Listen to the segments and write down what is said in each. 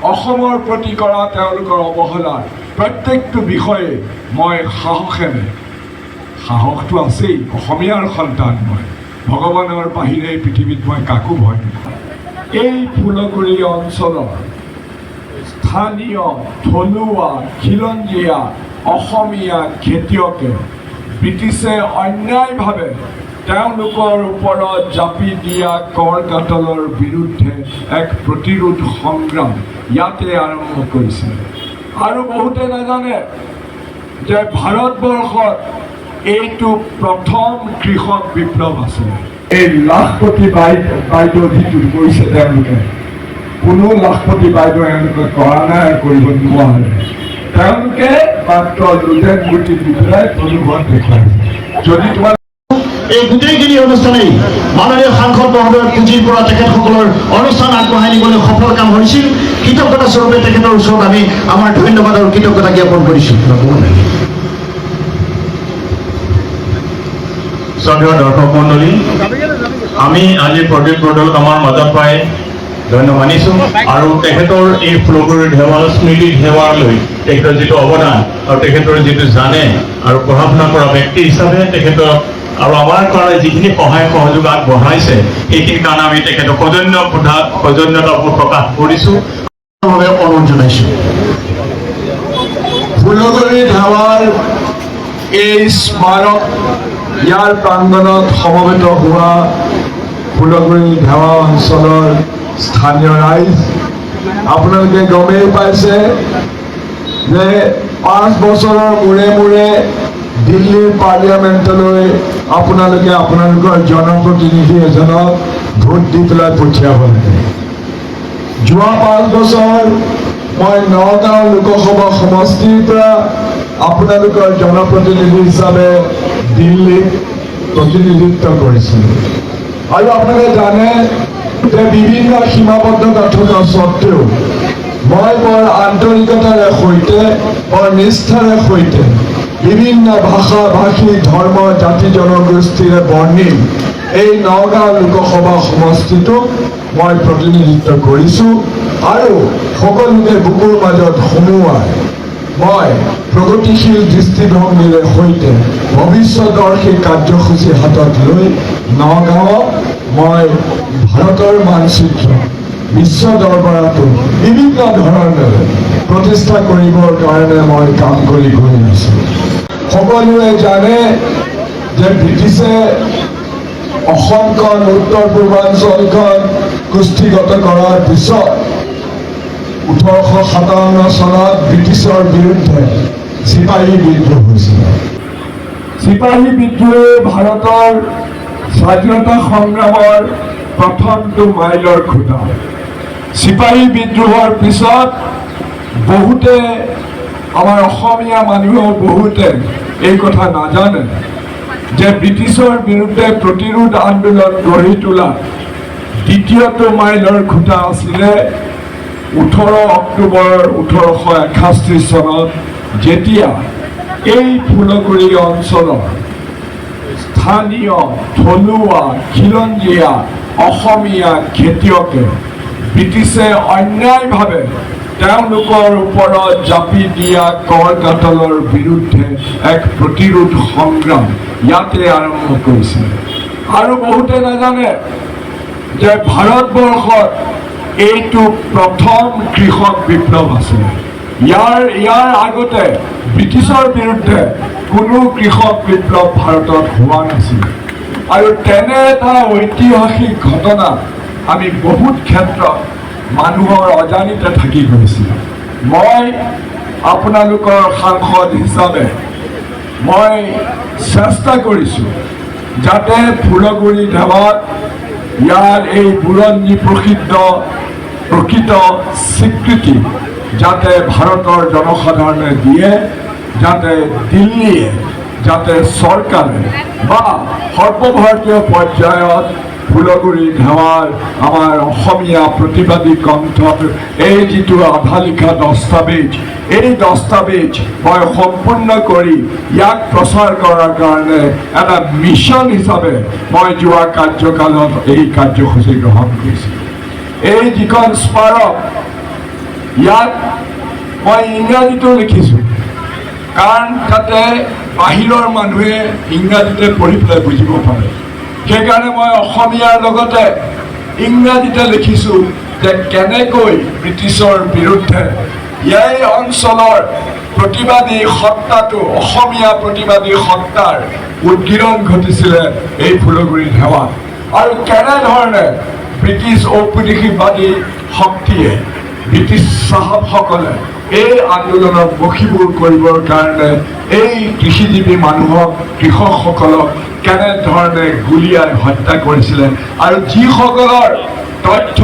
অসমৰ প্ৰতি কৰা তেওঁলোকৰ অৱহেলাৰ প্ৰত্যেকটো বিষয়ে মই সাহসটো আছেই, অসমীয়াৰ সন্তান মই, ভগৱানৰ বাহিৰে পৃথিৱীত মই কাকো ভয় নকৰোঁ। এই ফুলগুৰি অঞ্চলৰ স্থানীয় থলুৱা খিলঞ্জীয়া অসমীয়া খেতিয়কে ব্ৰিটিছে অন্যায়ভাৱে তেওঁলোকৰ ওপৰত জাপি দিয়া কৰ কাটলৰ বিৰুদ্ধে এক প্ৰতিৰোধ সংগ্ৰাম ইয়াতে আৰম্ভ কৰিছিল। আৰু বহুতে নাজানে যে ভাৰতবৰ্ষত এইটো প্ৰথম কৃষক বিপ্লৱ আছিল। এই লাখপতি বাইদেউ যিটো কৰিছে তেওঁলোকে, কোনো লাখপতি বাইদেউ এওঁলোকে কৰা নাই আৰু কৰিব নোৱাৰে। তেওঁলোকে মাত্ৰ লুটেন গুটি দি পেলাই অনুভৱ দেখুৱাইছে। যদি তোমাৰ এই গোটেইখিনি অনুষ্ঠানেই মাননীয় সাংসদ মহোদয়ৰ পুঁজিৰ পৰা তেখেতসকলৰ অনুষ্ঠান আগবঢ়াই নিবলৈ সফল কাম হৈছিল। কৃতজ্ঞতা স্বৰূপে তেখেতৰ ওচৰত আমি আমাৰ ধন্যবাদ আৰু কৃতজ্ঞতা জ্ঞাপন কৰিছোঁ। শ্ৰদ্ধেয় দৰ্শক মণ্ডলী, আমি আজি প্ৰদ্যুৎ বৰদলক আমাৰ মাজত পাই ধন্য মানিছোঁ আৰু তেখেতৰ এই ফুলগুৰি ধেমাল স্মৃতি সেৱালৈ তেখেতৰ যিটো অৱদান আৰু তেখেতৰ যিটো জানে আৰু পঢ়া শুনা কৰা ব্যক্তি হিচাপে তেখেতক আৰু আমাৰ কাৰণে যিখিনি সহায় সহযোগ আগবঢ়াইছে সেইখিনিৰ কাৰণে আমি তেখেতক সৌজন্যতাবোৰ প্ৰকাশ কৰিছোঁ, অনুৰোধ জনাইছোঁ। ফুলগুৰি ধাৱাৰ এই স্মাৰক ইয়াৰ প্ৰাংগণত সমবেত হোৱা ফুলগুৰি ধাৱা অঞ্চলৰ স্থানীয় ৰাইজ, আপোনালোকে গমেই পাইছে যে 5 বছৰৰ মূৰে মূৰে দিল্লীৰ পাৰ্লিয়ামেণ্টলৈ আপোনালোকে আপোনালোকৰ জনপ্ৰতিনিধি এজনক ভোট দি পেলাই পঠিয়াব লাগে। যোৱা 5 বছৰ মই নগাঁও লোকসভা সমষ্টিৰ পৰা আপোনালোকৰ জনপ্ৰতিনিধি হিচাপে দিল্লীত প্ৰতিনিধিত্ব কৰিছিলোঁ। আৰু আপোনালোকে জানে যে বিভিন্ন সীমাবদ্ধতা থকা স্বত্বেও মই বৰ আন্তৰিকতাৰে সৈতে, বৰ নিষ্ঠাৰে সৈতে বিভিন্ন ভাষা ভাষী ধৰ্ম জাতি জনগোষ্ঠীৰে বৰ্ণিল এই নগাঁও লোকসভা সমষ্টিটোক মই প্ৰতিনিধিত্ব কৰিছোঁ। আৰু সকলোকে বুকুৰ মাজত সুমুৱাই মই প্ৰগতিশীল দৃষ্টিভংগীৰে সৈতে ভৱিষ্যদৰ্শী কাৰ্যসূচী হাতত লৈ নগাঁৱত মই ভাৰতৰ মানচিত্ৰ বিশ্ব দৰবাৰতো বিভিন্ন ধৰণেৰে প্ৰতিষ্ঠা কৰিবৰ কাৰণে মই কাম কৰি গৈ আছোঁ। সকলোৱে জানে যে ব্ৰিটিছে অসমখন উত্তৰ পূৰ্বাঞ্চলখন কুষ্ঠিগত কৰাৰ পিছত 1857 চনত ব্ৰিটিছৰ বিৰুদ্ধে চিপাহী বিদ্ৰোহ হৈছিল। চিপাহী বিদ্ৰোহে ভাৰতৰ স্বাধীনতা সংগ্ৰামৰ প্ৰথমটো মাইলৰ খুঁটা। চিপাহী বিদ্ৰোহৰ পিছত বহুতে, আমাৰ অসমীয়া মানুহৰ বহুতে এই কথা নাজানে যে ব্ৰিটিছৰ বিৰুদ্ধে প্ৰতিৰোধ আন্দোলন গঢ়ি তোলা দ্বিতীয়টো মাইলৰ খুঁটা আছিলে 18 অক্টোবৰ 1861 চনত, যেতিয়া এই ফুলগুৰি অঞ্চলৰ স্থানীয় থলুৱা খিলঞ্জীয়া অসমীয়া খেতিয়কে ব্ৰিটিছে অন্যায়ভাৱে তেওঁলোকৰ ওপৰত জাপি দিয়া কৰ কাটলৰ বিৰুদ্ধে এক প্ৰতিৰোধ সংগ্ৰাম ইয়াতে আৰম্ভ কৰিছিল। আৰু বহুতে নাজানে যে ভাৰতবৰ্ষত এইটো প্ৰথম কৃষক বিপ্লৱ আছিল। ইয়াৰ আগতে ব্ৰিটিছৰ বিৰুদ্ধে কোনো কৃষক বিপ্লৱ ভাৰতত হোৱা নাছিল। আৰু তেনে এটা ঐতিহাসিক ঘটনা আমি বহুত ক্ষেত্ৰত মানুহৰ অজানিতে থাকি গৈছিল। মই আপোনালোকৰ সাংসদ হিচাপে মই চেষ্টা কৰিছোঁ যাতে ফুলগুৰি ধাৱাত ইয়াৰ এই বুৰঞ্জী প্ৰকৃত স্বীকৃতি যাতে ভাৰতৰ জনসাধাৰণে দিয়ে, যাতে দিল্লীয়ে, যাতে চৰকাৰে বা সৰ্বভাৰতীয় পৰ্যায়ত ফুলগুৰি ধাৱাৰ আমাৰ অসমীয়া প্ৰতিবাদী কণ্ঠৰ এই যিটো আধা লিখা দস্তাবেজ, এই দস্তাবেজ মই সম্পূৰ্ণ কৰি ইয়াক প্ৰচাৰ কৰাৰ কাৰণে এটা মিছন হিচাপে মই যোৱা কাৰ্যকালত এই কাৰ্যসূচী গ্ৰহণ কৰিছিলোঁ। এই যিখন স্মাৰক ইয়াত মই ইংৰাজীতো লিখিছোঁ, কাৰণ তাতে বাহিৰৰ মানুহে ইংৰাজীতে পঢ়ি পেলাই বুজিব পাৰে। সেইকাৰণে মই অসমীয়াৰ লগতে ইংৰাজীতে লিখিছোঁ যে কেনেকৈ ব্ৰিটিছৰ বিৰুদ্ধে এই অঞ্চলৰ প্ৰতিবাদী সত্তাটো, অসমীয়া প্ৰতিবাদী সত্তাৰ উদ্গীৰণ ঘটিছিলে এই ফুলগুৰি ধেৱাত, আৰু কেনেধৰণে ব্ৰিটিছ ঔপনিবেশিকবাদী শক্তিয়ে, ব্ৰিটিছ চাহাবসকলে এই আন্দোলনক বশীভূত কৰিবৰ কাৰণে এই কৃষিজীৱী মানুহক, কৃষকসকলক কেনেধৰণে গুলীয়াই হত্যা কৰিছিলে, আৰু যিসকলৰ তথ্য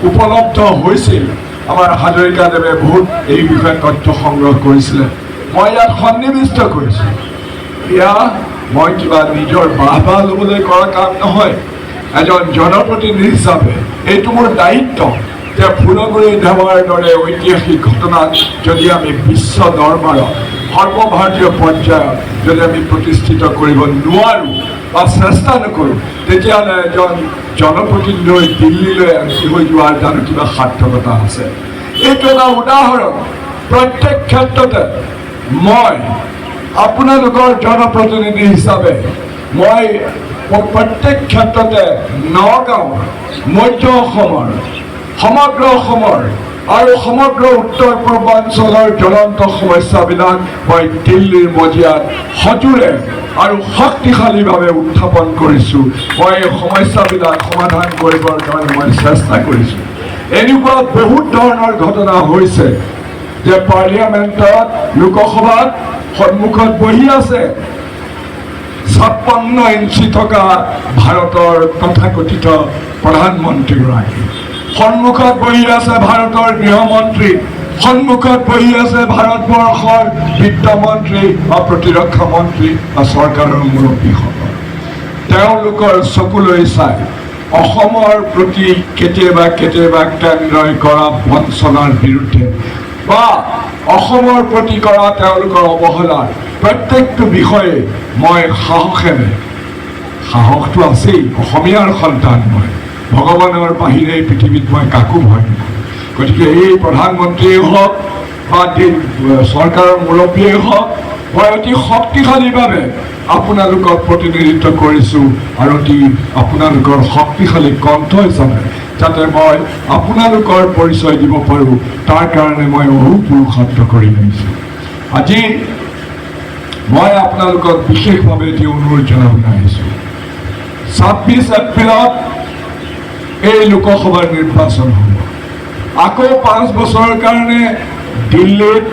উপলব্ধ হৈছিল, আমাৰ হাজৰিকাদেৱে বহুত এই বিষয়ে তথ্য সংগ্ৰহ কৰিছিলে, মই ইয়াত সন্নিৱিষ্ট কৰিছোঁ। এয়া মই কিবা নিজৰ বাহ ল'বলৈ কৰা কাম নহয়। এজন জনপ্ৰতিনিধি হিচাপে এইটো মোৰ দায়িত্ব যে ফুলগুৰি ধেৱাৰ দৰে ঐতিহাসিক ঘটনাক যদি আমি বিশ্ব দৰবাৰত, সৰ্বভাৰতীয় পৰ্যায়ত যদি আমি প্ৰতিষ্ঠিত কৰিব নোৱাৰোঁ বা চেষ্টা নকৰোঁ, তেতিয়াহ'লে এজন জনপ্ৰতিনিধি হৈ দিল্লীলৈ এমপি হৈ যোৱাৰ জানো কিবা সাৰ্থকতা আছে? এইটো এটা উদাহৰণ। প্ৰত্যেক ক্ষেত্ৰতে মই আপোনালোকৰ জনপ্ৰতিনিধি হিচাপে মই প্ৰত্যেক ক্ষেত্ৰতে নগাঁও, মধ্য অসমৰ, সমগ্ৰ অসমৰ আৰু সমগ্ৰ উত্তৰ পূৰ্বাঞ্চলৰ জ্বলন্ত সমস্যাবিলাক মই দিল্লীৰ মজিয়াত সজোৰে আৰু শক্তিশালীভাৱে উত্থাপন কৰিছোঁ। মই এই সমস্যাবিলাক সমাধান কৰিবৰ কাৰণে মই চেষ্টা কৰিছোঁ। এনেকুৱা বহুত ধৰণৰ ঘটনা হৈছে যে পাৰ্লিয়ামেণ্টত, লোকসভাত সন্মুখত বহি আছে 56 ইঞ্চি থকা ভাৰতৰ তথাকথিত প্ৰধানমন্ত্ৰীগৰাকী, সন্মুখত বহি আছে ভাৰতৰ গৃহমন্ত্ৰী, সন্মুখত বহি আছে ভাৰতবৰ্ষৰ বিত্তমন্ত্ৰী বা প্ৰতিৰক্ষা মন্ত্ৰী বা চৰকাৰৰ মুৰব্বীসকল। তেওঁলোকৰ চকুলৈ চাই অসমৰ প্ৰতি কেতিয়াবা কেতিয়াবা কেন্দ্ৰই কৰা বঞ্চনাৰ বিৰুদ্ধে বা অসমৰ প্ৰতি কৰা তেওঁলোকৰ অৱহেলাৰ প্ৰত্যেকটো বিষয়ে মই সাহসেৰে, সাহসটো আছেই, অসমীয়াৰ সন্তান মই, ভগৱানৰ বাহিৰে পৃথিৱীত মই কাকো ভয় নকৰোঁ। গতিকে এই প্ৰধানমন্ত্ৰীয়ে হওক বা চৰকাৰৰ মুৰব্বীয়ে হওক, মই অতি শক্তিশালীভাৱে আপোনালোকক প্ৰতিনিধিত্ব কৰিছোঁ, আৰু অতি আপোনালোকৰ শক্তিশালী কণ্ঠ হিচাপে যাতে মই আপোনালোকৰ পৰিচয় দিব পাৰোঁ, তাৰ কাৰণে মই অহোপুৰুষাৰ্থ কৰি লৈছোঁ। আজি মই আপোনালোকক বিশেষভাৱে এটি অনুৰোধ জনাবলৈ আহিছোঁ। 26 এপ্ৰিলত এই লোকসভাৰ নিৰ্বাচন হ'ব। আকৌ 5 বছৰৰ কাৰণে দিল্লীত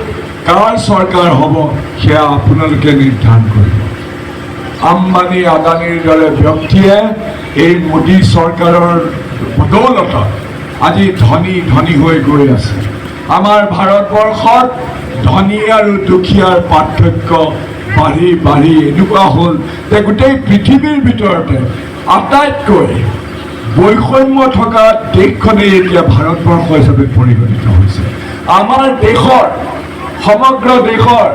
কাৰ চৰকাৰ হ'ব সেয়া আপোনালোকে নিৰ্ধাৰণ কৰিব। আম্বানী, আদানীৰ দৰে ব্যক্তিয়ে এই মোদী চৰকাৰৰ বদৌলতত আজি ধনী ধনী হৈ গৈ আছে। আমাৰ ভাৰতবৰ্ষত ধনী আৰু দুখীয়াৰ পাৰ্থক্য বাঢ়ি বাঢ়ি এনেকুৱা হ'ল যে গোটেই পৃথিৱীৰ ভিতৰতে আটাইতকৈ বৈষম্য থকা দেশখনেই এতিয়া ভাৰতবৰ্ষ হিচাপে পৰিগণিত হৈছে। আমাৰ দেশৰ, সমগ্ৰ দেশৰ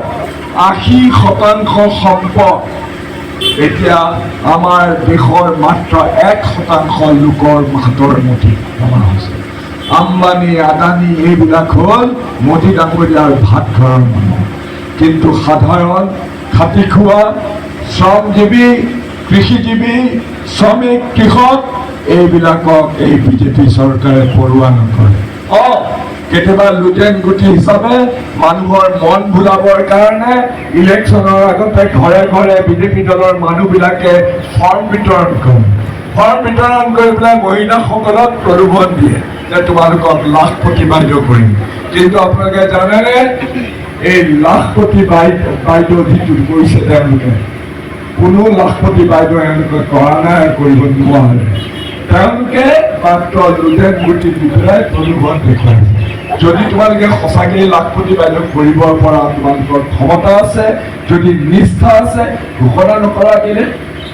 80% সম্পদ এতিয়া আমাৰ দেশৰ মাত্ৰ 1% লোকৰ হাতৰ মুঠিত জমা হৈছে। আম্বানী, আদানী এইবিলাক হ'ল মোদী ডাঙৰীয়াৰ ভাত ঘৰৰ মানুহ, কিন্তু সাধাৰণ খাটি খোৱা শ্ৰমজীৱী, কৃষিজীৱী, শ্ৰমিক, কৃষক এইবিলাকক এই বিজেপি চৰকাৰে পৰোৱা নকৰে। কেতিয়াবা লুটেন গুটি হিচাপে মানুহৰ মন ভুলাবৰ কাৰণে ইলেকশ্যনৰ আগতে ঘৰে ঘৰে বিজেপি দলৰ মানুহবিলাকে ফৰ্ম বিতৰণ কৰে। ফৰ্ম বিতৰণ কৰি পেলাই মহিলাসকলক প্ৰলোভন দিয়ে যে তোমালোকক লাখপতি বাইদেউ কৰিম। কিন্তু আপোনালোকে জানেনে, এই লাখপতি বাইদেউ যিটো কৰিছে তেওঁলোকে, কোনো লাখপতি বাইদেউ এওঁলোকে কৰা নাই, কৰিব নোৱাৰে। তেওঁলোকে মাত্ৰ লুটেন গুটি দি পেলাই প্ৰলোভন দেখুৱাইছে। যদি তোমালোকে সঁচাকৈ লাখপতি বাইদেউ কৰিবৰ পৰা তোমালোকৰ ক্ষমতা আছে, যদি নিষ্ঠা আছে, ঘোষণা নকৰা কেলে?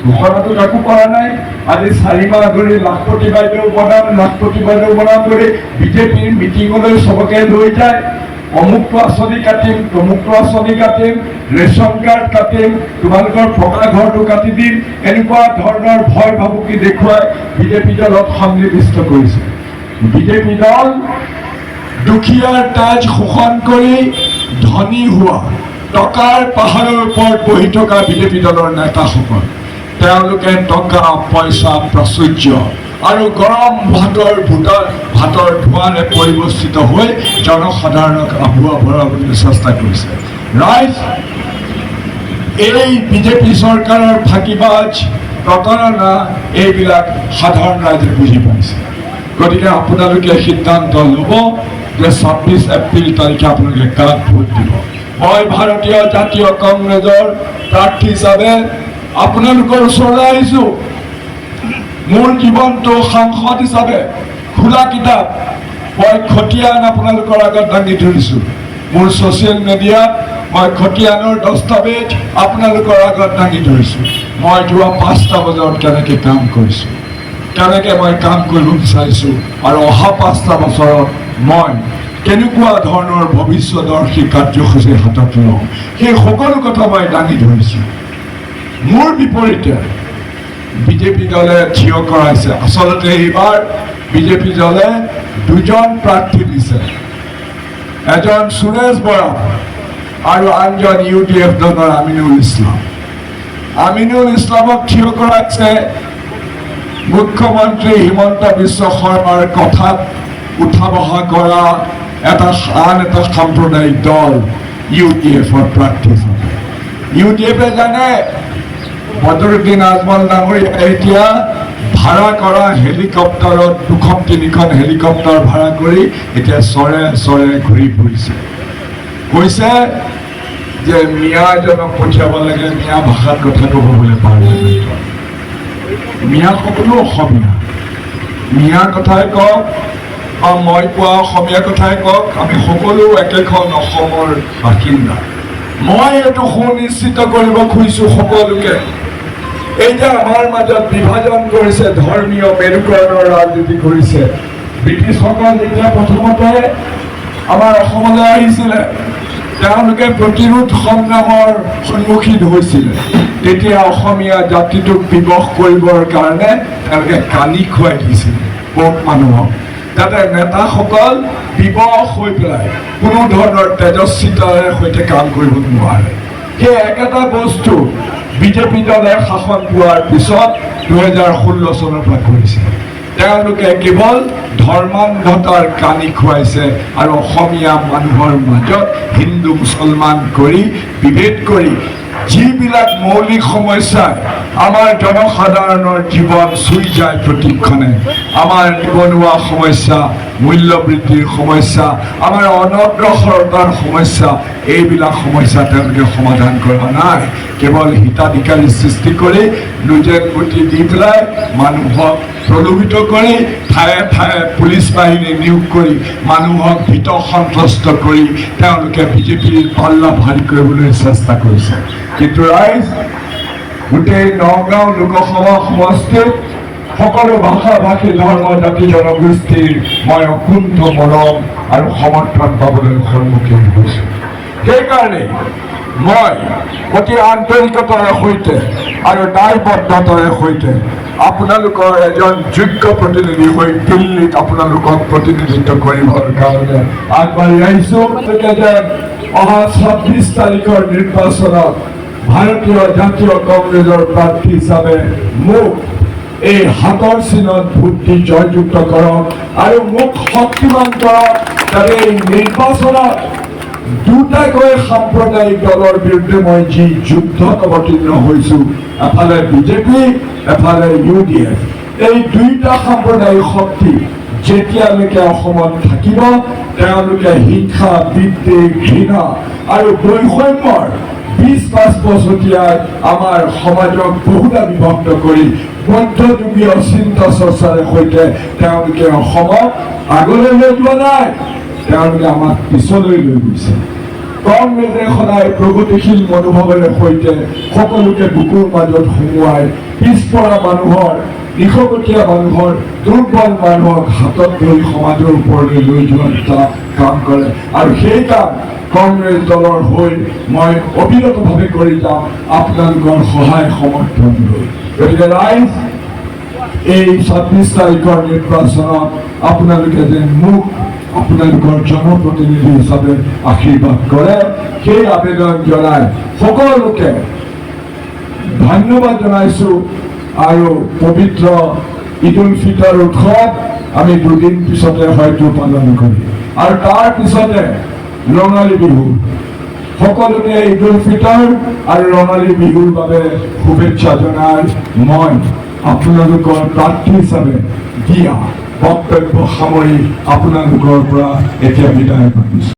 ঘোষণাটো কাকো কৰা নাই। আজি 4 মাহ ধৰি লাখপতি বাইদেউ বনাম ধৰি বিজেপিৰ মিটিঙলৈ চবকে লৈ যায়। অমুকটো আঁচনি কাটিম, তমুকটো আঁচনি কাটিম, ৰেচন কাৰ্ড কাটিম, তোমালোকৰ পকা ঘৰটো কাটি দিম, এনেকুৱা ধৰণৰ ভয় ভাবুকি দেখুৱাই বিজেপি দলত সন্নিৱিষ্ট কৰিছে। বিজেপি দল দুখীয়াৰ তেজ শোষণ কৰি ধনী হোৱা টকাৰ পাহাৰৰ ওপৰত বহি থকা বিজেপি দলৰ নেতাসকল তেওঁলোকে টকা পইচা প্ৰাচুৰ্য আৰু গৰম ভাতৰ ধোঁৱাৰে পৰিৱৰ্তিত হৈ জনসাধাৰণক আভুৱা ভৰাবলৈ চেষ্টা কৰিছে। ৰাইজ এই বিজেপি চৰকাৰৰ ফাঁকিবাজ প্ৰতাৰণা এইবিলাক সাধাৰণ ৰাইজে বুজি পাইছে। গতিকে আপোনালোকে সিদ্ধান্ত ল'ব যে 26 এপ্ৰিল তাৰিখে আপোনালোকে কাক ভোট দিব। মই ভাৰতীয় জাতীয় কংগ্ৰেছৰ প্ৰাৰ্থী হিচাপে আপোনালোকৰ ওচৰলৈ আহিছোঁ। মোৰ জীৱনটো সাংসদ হিচাপে খোলা কিতাপ মই খতিয়ান আপোনালোকৰ আগত দাঙি ধৰিছোঁ। মোৰ ছ'চিয়েল মিডিয়াত মই খতিয়ানৰ দস্তাবেজ আপোনালোকৰ আগত দাঙি ধৰিছোঁ। মই যোৱা 5টা বজাত কেনেকৈ কাম কৰিছোঁ, কেনেকৈ মই কাম কৰিব বিচাৰিছোঁ আৰু অহা 5টা বছৰত মই কেনেকুৱা ধৰণৰ ভৱিষ্যদৰ্শী কাৰ্যসূচী হাতত লওঁ সেই সকলো কথা মই দাঙি ধৰিছোঁ। মোৰ বিপৰীতে বিজেপি দলে থিয় কৰাইছে। আচলতে এইবাৰ বিজেপি দলে 2জন প্ৰাৰ্থী দিছে, এজন সুৰেশ বৰা আৰু আনজন UDF দলৰ আমিনুল ইছলাম। আমিনুল ইছলামক থিয় কৰাইছে মুখ্যমন্ত্ৰী হিমন্ত বিশ্ব শৰ্মাৰ কথাত উঠা বহা কৰা আন এটা সাম্প্ৰদায়িক দল UDFৰ প্ৰাৰ্থী হিচাপে। UDFে জানে বদৰুদ্দিন আজমল ডাঙৰীয়া এতিয়া ভাড়া কৰা হেলিকপ্টাৰত 2-3খন হেলিকপ্টাৰ ভাড়া কৰি এতিয়া চৰে চৰে ঘূৰি ফুৰিছে। কৈছে যে মিয়া এজনক পঠিয়াব লাগে, মিয়া ভাষাত কথা ক'ব বোলে পাৰ্লিয়ামেণ্টত। মিয়া সকলো অসমীয়া, মিয়া কথাই কওক বা মই কোৱা অসমীয়া কথাই কওক, আমি সকলো একেখন অসমৰ বাসিন্দা। মই এইটো সুনিশ্চিত কৰিব খুজিছোঁ সকলোকে, এই যে আমাৰ মাজত বিভাজন কৰিছে, ধৰ্মীয় মেৰুকৰণৰ ৰাজনীতি কৰিছে। ব্ৰিটিছসকল যেতিয়া প্ৰথমতে আমাৰ অসমলৈ আহিছিলে তেওঁলোকে প্ৰতিৰোধ সংগ্ৰামৰ সন্মুখীন হৈছিলে। তেতিয়া অসমীয়া জাতিটোক বিবশ কৰিবৰ কাৰণে তেওঁলোকে কানি খুৱাই দিছিলে বহুত মানুহক, যাতে নেতাসকল বিবশ হৈ পেলাই কোনো ধৰণৰ তেজস্বিতাৰে সৈতে কাম কৰিব নোৱাৰে। সেই একেটা বস্তু বিজেপি দলে শাসন পোৱাৰ পিছত 2016 চনৰ পৰা কৰিছে। তেওঁলোকে কেৱল ধৰ্মান্ধতাৰ কানি খুৱাইছে আৰু অসমীয়া মানুহৰ মাজত হিন্দু মুছলমান কৰি বিভেদ কৰি যিবিলাক মৌলিক সমস্যাই আমাৰ জনসাধাৰণৰ জীৱন চুই যায় প্ৰতিক্ষণে, আমাৰ নিবনুৱা সমস্যা, মূল্য বৃদ্ধিৰ সমস্যা, আমাৰ অনগ্ৰসৰতাৰ সমস্যা, এইবিলাক সমস্যা তেওঁলোকে সমাধান কৰা নাই। কেৱল হিতাধিকাৰী সৃষ্টি কৰি লুজেন গুটি দি পেলাই মানুহক প্ৰলোভিত কৰি ঠায়ে ঠায়ে পুলিচ বাহিনী নিয়োগ কৰি মানুহক ভীত সন্ত্ৰস্ত কৰি তেওঁলোকে বিজেপিৰ পাল্লা ভাৰী কৰিবলৈ চেষ্টা কৰিছে। কিন্তু ৰাইজ গোটেই নগাঁও লোকসভা সমষ্টিত সকলো ভাষা ভাষী ধৰ্ম জাতি জনগোষ্ঠীৰ মই অকুণ্ঠ মৰম আৰু সমৰ্থন পাবলৈ সন্মুখীন হৈছোঁ। সেইকাৰণে মই অতি আন্তৰিকতাৰে সৈতে আৰু দায়বদ্ধতাৰে সৈতে আপোনালোকৰ এজন যোগ্য প্ৰতিনিধি হৈ দিল্লীত আপোনালোকক প্ৰতিনিধিত্ব কৰিবৰ কাৰণে আগবাঢ়ি আহিছোঁ। অহা 26 তাৰিখৰ নিৰ্বাচনত ভাৰতীয় জাতীয় কংগ্ৰেছৰ প্ৰাৰ্থী হিচাপে মোক এই হাতৰ চিনত ভোট দি জয়যুক্ত কৰক আৰু মোক শক্তিমান কৰক, যাতে এই নিৰ্বাচনত দুটাকৈ সাম্প্ৰদায়িক দলৰ বিৰুদ্ধে মই যি যুদ্ধত অৱতীৰ্ণ হৈছোঁ, এফালে বিজেপি এফালে UDF, এই দুইটা সাম্প্ৰদায়িক শক্তি যেতিয়ালৈকে অসমত থাকিব তেওঁলোকে হিংসা বিদ্বেষ ঘৃণা আৰু বৈষম্যৰ 20-25 বছৰীয়া আমাৰ সমাজক বহুদা বিভক্ত কৰি মধ্যযুগীয় চিন্তা চৰ্চাৰে সৈতে তেওঁলোকে অসমক আগলৈ লৈ যোৱা নাই, তেওঁলোকে আমাক পিছলৈ লৈ গৈছে। কংগ্ৰেছে সদায় প্ৰগতিশীল মনোভাৱেৰে সৈতে সকলোকে বুকুৰ মাজত সুমুৱাই পিছপৰা মানুহৰ, নিশকতীয়া মানুহৰ, দুৰ্বল মানুহক হাতত ধৰি সমাজৰ ওপৰলৈ লৈ যোৱাৰ এটা কাম কৰে আৰু সেই কাম কংগ্ৰেছ দলৰ হৈ মই অবিৰতভাৱে কৰি যাম আপোনালোকৰ সহায় সমৰ্থন লৈ। গতিকে ৰাইজ এই 26 তাৰিখৰ নিৰ্বাচনত আপোনালোকে যেন মোক আপোনালোকৰ জনপ্ৰতিনিধি হিচাপে আশীৰ্বাদ কৰে, সেই আবেদন জনাই সকলোকে ধন্যবাদ জনাইছোঁ। আৰু পবিত্ৰ ঈদ উল ফিতৰ উৎসৱ আমি দুদিন পিছতে হয়তো পালন কৰিম, আৰু তাৰ পিছতে ৰঙালী বিহু। সকলোকে ঈদ উল ফিতৰ আৰু ৰঙালী বিহুৰ বাবে শুভেচ্ছা জনাই মই আপোনালোকৰ প্ৰাৰ্থী হিচাপে দিয়া বক্তব্য সামৰি আপোনালোকৰ পৰা এতিয়া বিদায় মাগিছোঁ।